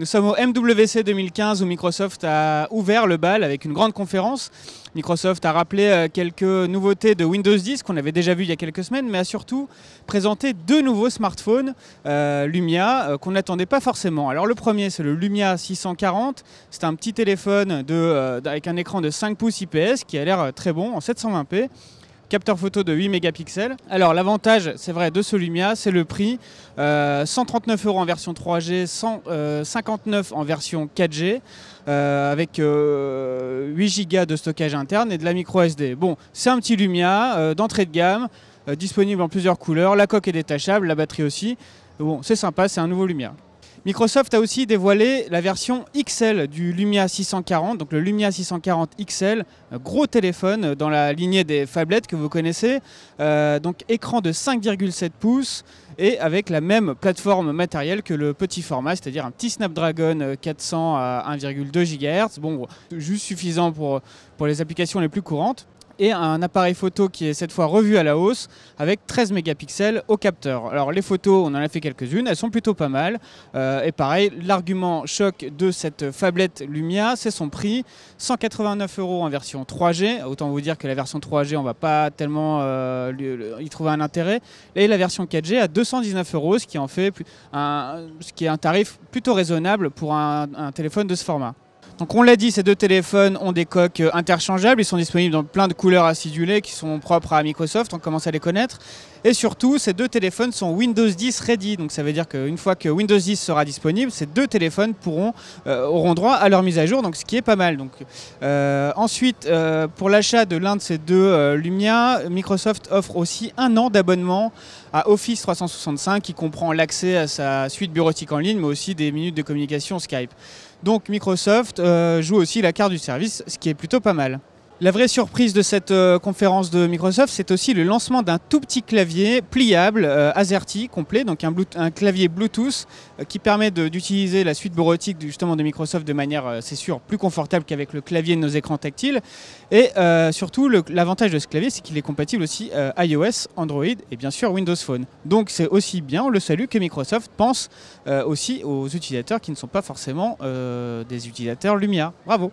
Nous sommes au MWC 2015 où Microsoft a ouvert le bal avec une grande conférence. Microsoft a rappelé quelques nouveautés de Windows 10 qu'on avait déjà vues il y a quelques semaines, mais a surtout présenté deux nouveaux smartphones Lumia qu'on n'attendait pas forcément. Alors le premier, c'est le Lumia 640. C'est un petit téléphone avec un écran de 5 pouces IPS qui a l'air très bon en 720p. Capteur photo de 8 mégapixels. Alors l'avantage, c'est vrai, de ce Lumia, c'est le prix. 139 € en version 3G, 159 € en version 4G, avec 8 Go de stockage interne et de la micro SD. Bon, c'est un petit Lumia d'entrée de gamme, disponible en plusieurs couleurs. La coque est détachable, la batterie aussi. Bon, c'est sympa, c'est un nouveau Lumia. Microsoft a aussi dévoilé la version XL du Lumia 640, donc le Lumia 640 XL, gros téléphone dans la lignée des phablettes que vous connaissez, donc écran de 5,7 pouces et avec la même plateforme matérielle que le petit format, c'est-à-dire un petit Snapdragon 400 à 1,2 GHz, bon, juste suffisant pour les applications les plus courantes. Et un appareil photo qui est cette fois revu à la hausse avec 13 mégapixels au capteur. Alors les photos, on en a fait quelques-unes, elles sont plutôt pas mal. Et pareil, l'argument choc de cette phablette Lumia, c'est son prix. 189 € en version 3G. Autant vous dire que la version 3G, on va pas tellement y trouver un intérêt. Et la version 4G à 219 €, ce qui en fait ce qui est un tarif plutôt raisonnable pour un téléphone de ce format. Donc on l'a dit, ces deux téléphones ont des coques interchangeables, ils sont disponibles dans plein de couleurs acidulées qui sont propres à Microsoft, on commence à les connaître. Et surtout, ces deux téléphones sont Windows 10 ready, donc ça veut dire qu'une fois que Windows 10 sera disponible, ces deux téléphones auront droit à leur mise à jour, donc ce qui est pas mal. Donc, ensuite, pour l'achat de l'un de ces deux Lumia, Microsoft offre aussi 1 an d'abonnement à Office 365 qui comprend l'accès à sa suite bureautique en ligne, mais aussi des minutes de communication Skype. Donc Microsoft joue aussi la carte du service, ce qui est plutôt pas mal. La vraie surprise de cette conférence de Microsoft, c'est aussi le lancement d'un tout petit clavier pliable AZERTY complet, donc un clavier Bluetooth qui permet d'utiliser la suite bureautique justement de Microsoft de manière, c'est sûr, plus confortable qu'avec le clavier de nos écrans tactiles. Et surtout, l'avantage de ce clavier, c'est qu'il est compatible aussi iOS, Android et bien sûr Windows Phone. Donc c'est aussi bien, on le salue, que Microsoft pense aussi aux utilisateurs qui ne sont pas forcément des utilisateurs Lumia. Bravo!